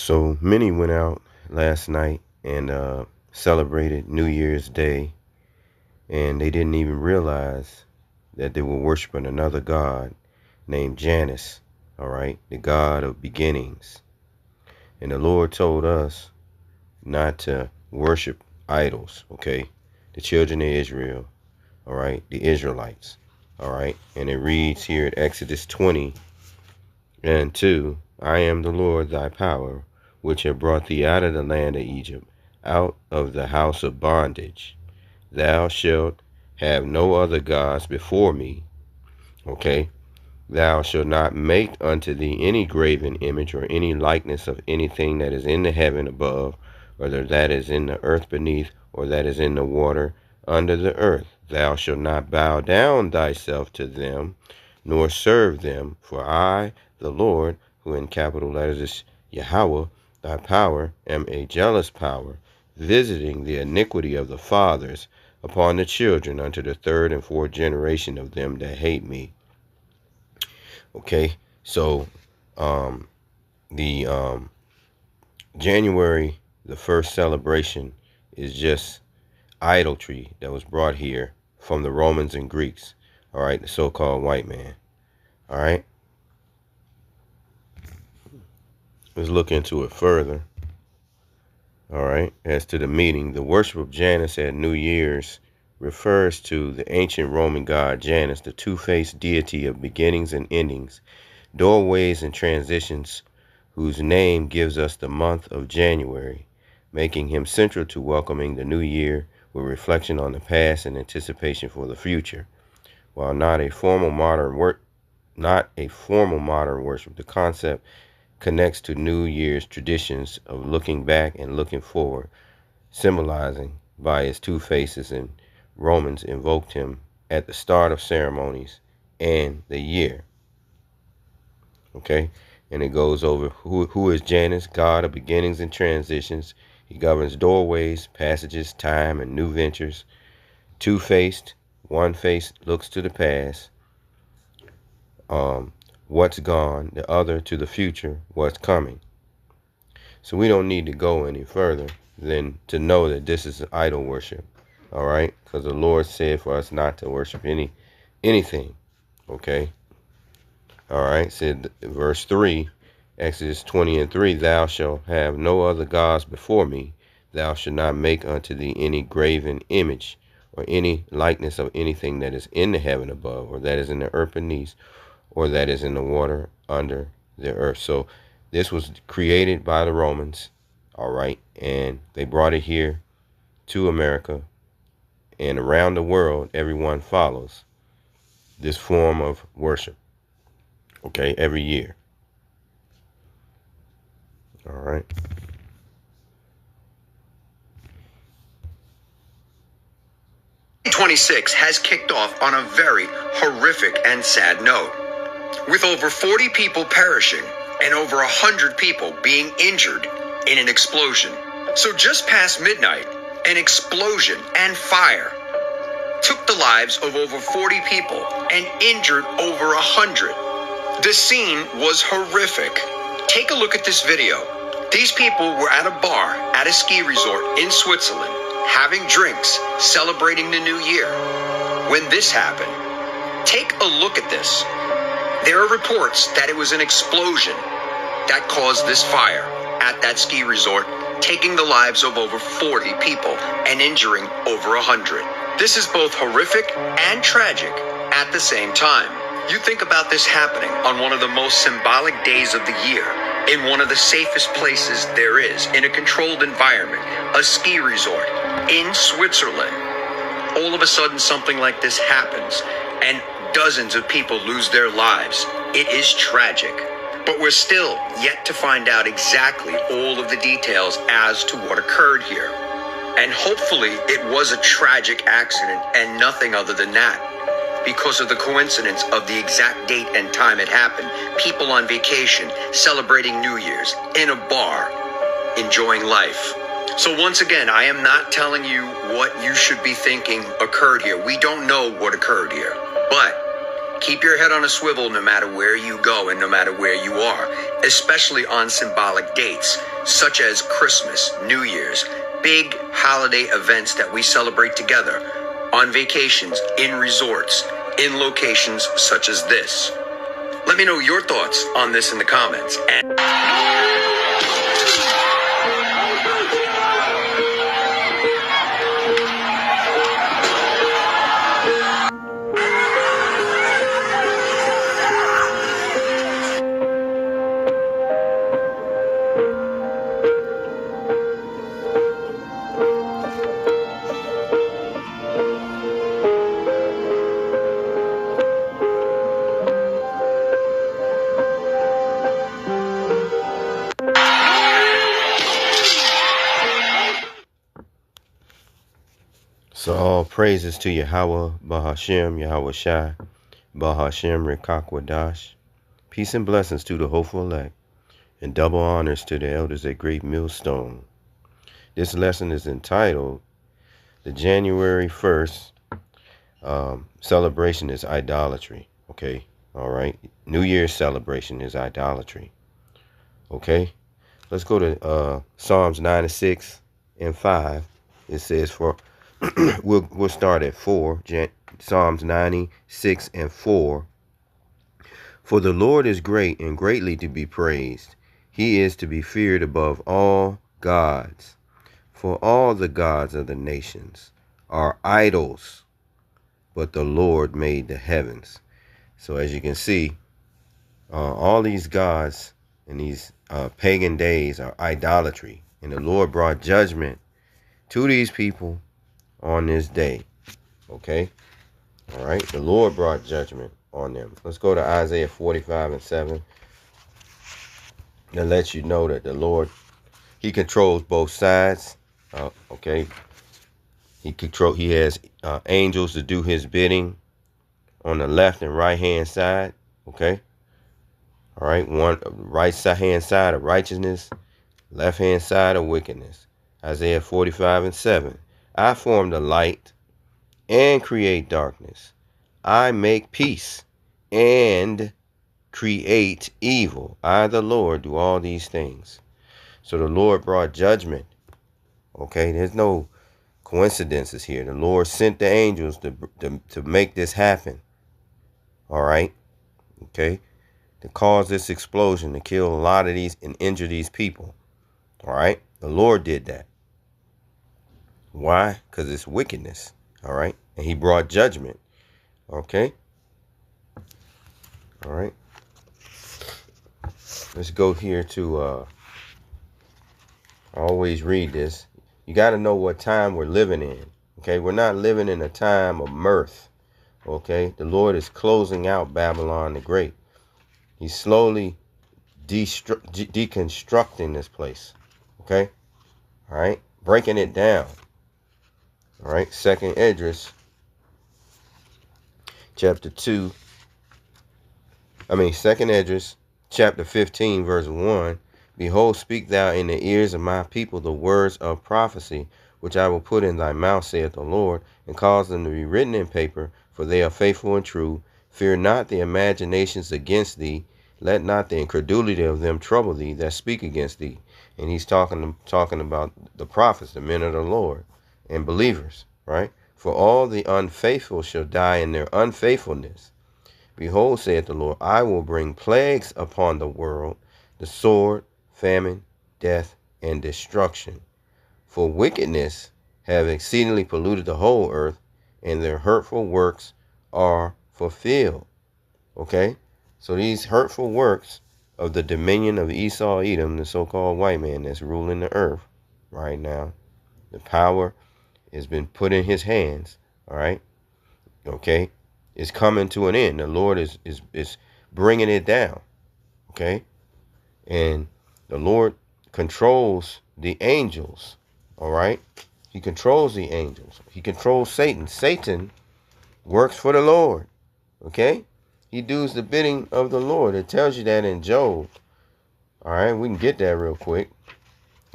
So many went out last night and celebrated New Year's Day, and they didn't even realize that they were worshiping another god named Janus, all right, the god of beginnings. And the Lord told us not to worship idols, okay? The children of Israel, all right, the Israelites, all right? And it reads here at Exodus 20:2, I am the Lord thy power, which have brought thee out of the land of Egypt, out of the house of bondage. Thou shalt have no other gods before me. Okay? Thou shalt not make unto thee any graven image or any likeness of anything that is in the heaven above, or that is in the earth beneath, or that is in the water under the earth. Thou shalt not bow down thyself to them, nor serve them, for I, the Lord, who in capital letters is Yahweh, thy power, am a jealous power, visiting the iniquity of the fathers upon the children unto the third and fourth generation of them that hate me. Okay, so the January the 1st celebration is just idolatry that was brought here from the Romans and Greeks, all right, the so-called white man. All right, let's look into it further. All right, as to the meaning, the worship of Janus at New Year's refers to the ancient Roman god Janus, the two-faced deity of beginnings and endings, doorways and transitions, whose name gives us the month of January, making him central to welcoming the new year with reflection on the past and anticipation for the future. While not a formal modern worship, the concept connects to New Year's traditions of looking back and looking forward, symbolizing by his two faces, and Romans invoked him at the start of ceremonies and the year. Okay, and it goes over who is Janus, god of beginnings and transitions. He governs doorways, passages, time, and new ventures. Two-faced, one face looks to the past, what's gone, the other to the future, what's coming. So we don't need to go any further than to know that this is idol worship, all right? Because the Lord said for us not to worship anything, okay? All right, said verse 3, Exodus 20:3, thou shalt have no other gods before me. Thou shalt not make unto thee any graven image or any likeness of anything that is in the heaven above, or that is in the earth beneath, or that is in the water under the earth. So this was created by the Romans, all right, and they brought it here to America, and around the world, everyone follows this form of worship, okay, every year. All right. '26 has kicked off on a very horrific and sad note, with over 40 people perishing and over 100 people being injured in an explosion. So just past midnight, an explosion and fire took the lives of over 40 people and injured over 100. The scene was horrific. Take a look at this video. These people were at a bar at a ski resort in Switzerland, having drinks, celebrating the new year. When this happened, take a look at this. There are reports that it was an explosion that caused this fire at that ski resort, taking the lives of over 40 people and injuring over 100. This is both horrific and tragic at the same time. You think about this happening on one of the most symbolic days of the year, in one of the safest places there is, in a controlled environment, a ski resort in Switzerland. All of a sudden, something like this happens, and dozens of people lose their lives. It is tragic. But we're still yet to find out exactly all of the details as to what occurred here. And hopefully it was a tragic accident and nothing other than that. Because of the coincidence of the exact date and time it happened, people on vacation, celebrating New Year's, in a bar, enjoying life. So once again, I am not telling you what you should be thinking occurred here. We don't know what occurred here. But Keep your head on a swivel no matter where you go and no matter where you are, especially on symbolic dates, such as Christmas, New Year's, big holiday events that we celebrate together, on vacations, in resorts, in locations such as this. Let me know your thoughts on this in the comments. So all praises to Yahweh, Bahashem, Yahweh Shai, Bahashem, Rekakwadash. Peace and blessings to the hopeful elect, and double honors to the elders at Great Millstone. This lesson is entitled, the January 1st celebration is idolatry. Okay, all right. New Year's celebration is idolatry. Okay, let's go to Psalms 96 and 5. It says, for we'll start at 4. Psalms 96 and 4. For the Lord is great and greatly to be praised. He is to be feared above all gods. For all the gods of the nations are idols, but the Lord made the heavens. So as you can see, all these gods in these pagan days are idolatry. And the Lord brought judgment to these people on this day. Okay? All right? The Lord brought judgment on them. Let's go to Isaiah 45 and 7. That lets you know that the Lord, he controls both sides. Okay? He has angels to do his bidding on the left and right hand side. Okay? All right? One right hand side of righteousness, left hand side of wickedness. Isaiah 45 and 7. I form the light and create darkness. I make peace and create evil. I, the Lord, do all these things. So the Lord brought judgment. Okay, there's no coincidences here. The Lord sent the angels to make this happen. All right, okay, to cause this explosion, to kill a lot of these and injure these people. All right, the Lord did that. Why? Because it's wickedness. All right, and he brought judgment. Okay. All right. Let's go here to, I always read this. You got to know what time we're living in. Okay. We're not living in a time of mirth. Okay. The Lord is closing out Babylon the Great. He's slowly deconstructing this place. Okay. All right. Breaking it down. All right. Second Esdras, Second Esdras, chapter 15, verse 1. Behold, speak thou in the ears of my people the words of prophecy, which I will put in thy mouth, saith the Lord, and cause them to be written in paper, for they are faithful and true. Fear not the imaginations against thee. Let not the incredulity of them trouble thee that speak against thee. And he's talking about the prophets, the men of the Lord, and believers, right? For all the unfaithful shall die in their unfaithfulness. Behold, saith the Lord, I will bring plagues upon the world, the sword, famine, death, and destruction. For wickedness have exceedingly polluted the whole earth, and their hurtful works are fulfilled. Okay? So these hurtful works of the dominion of Esau, Edom, the so-called white man that's ruling the earth right now, the power has been put in his hands. All right? Okay? It's coming to an end. The Lord is bringing it down. Okay? And the Lord controls the angels. All right? He controls the angels. He controls Satan. Satan works for the Lord. Okay? He does the bidding of the Lord. It tells you that in Job. All right? We can get that real quick.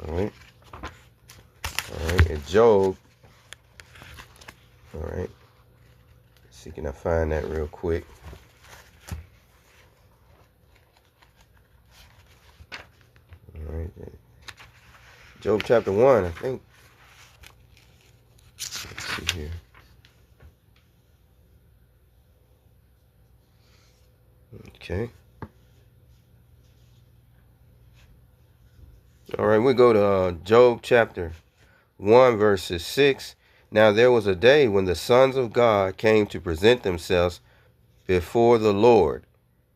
All right? All right? In Job. All right? Let's see, can I find that real quick? Job chapter 1, I think. Let's see here. Okay. All right, we go to Job chapter 1, verses 6. Now there was a day when the sons of God came to present themselves before the Lord,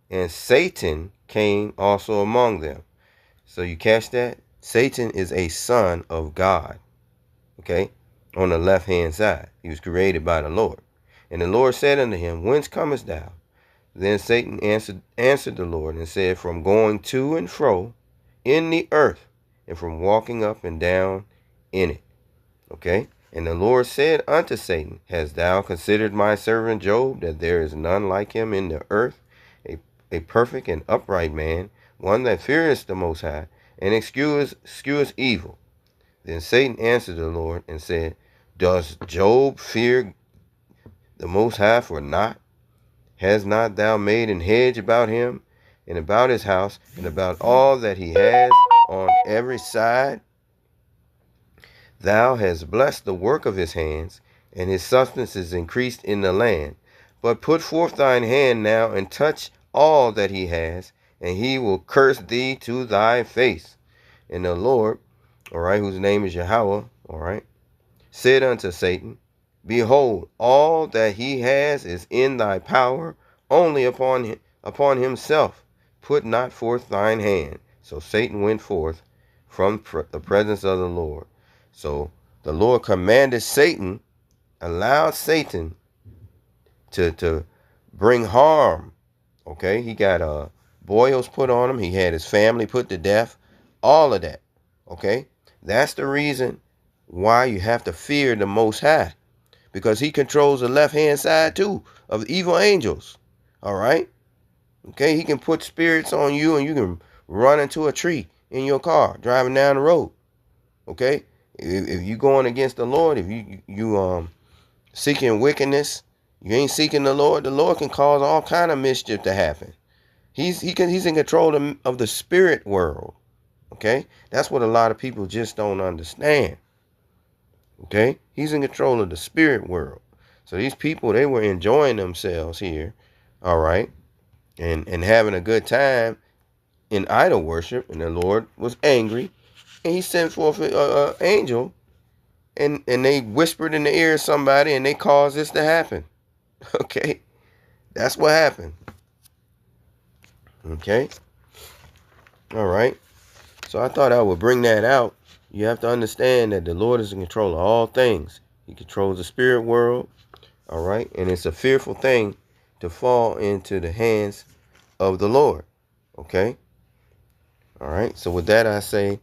and Satan came also among them. So you catch that? Satan is a son of God, okay, on the left-hand side. He was created by the Lord. And the Lord said unto him, Whence comest thou? Then Satan answered the Lord and said, From going to and fro in the earth, and from walking up and down in it. Okay? And the Lord said unto Satan, Hast thou considered my servant Job, that there is none like him in the earth, a perfect and upright man, one that feareth the Most High, and escheweth evil? Then Satan answered the Lord and said, Does Job fear the Most High for naught? Has not thou made an hedge about him, and about his house, and about all that he has on every side? Thou hast blessed the work of his hands, and his substance is increased in the land. But put forth thine hand now, and touch all that he has, and he will curse thee to thy face. And the Lord, all right, whose name is Yahweh, all right, said unto Satan, Behold, all that he has is in thy power, only upon himself put not forth thine hand. So Satan went forth from the presence of the Lord. So the Lord commanded Satan, allowed Satan to bring harm. Okay, he got boils put on him. He had his family put to death. All of that. Okay, that's the reason why you have to fear the Most High, because he controls the left-hand side too of evil angels. All right. Okay, he can put spirits on you, and you can run into a tree in your car driving down the road. Okay, if you going against the Lord, if you seeking wickedness, you ain't seeking the Lord can cause all kind of mischief to happen. He's in control of the spirit world. Okay, that's what a lot of people just don't understand. Okay, he's in control of the spirit world. So these people, they were enjoying themselves here, all right, and having a good time in idol worship, and the Lord was angry, and he sent forth an angel, and they whispered in the ear of somebody, and they caused this to happen. Okay, that's what happened. Okay, all right. So I thought I would bring that out. You have to understand that the Lord is in control of all things. He controls the spirit world, all right, and it's a fearful thing to fall into the hands of the Lord. Okay, all right. So with that, I say,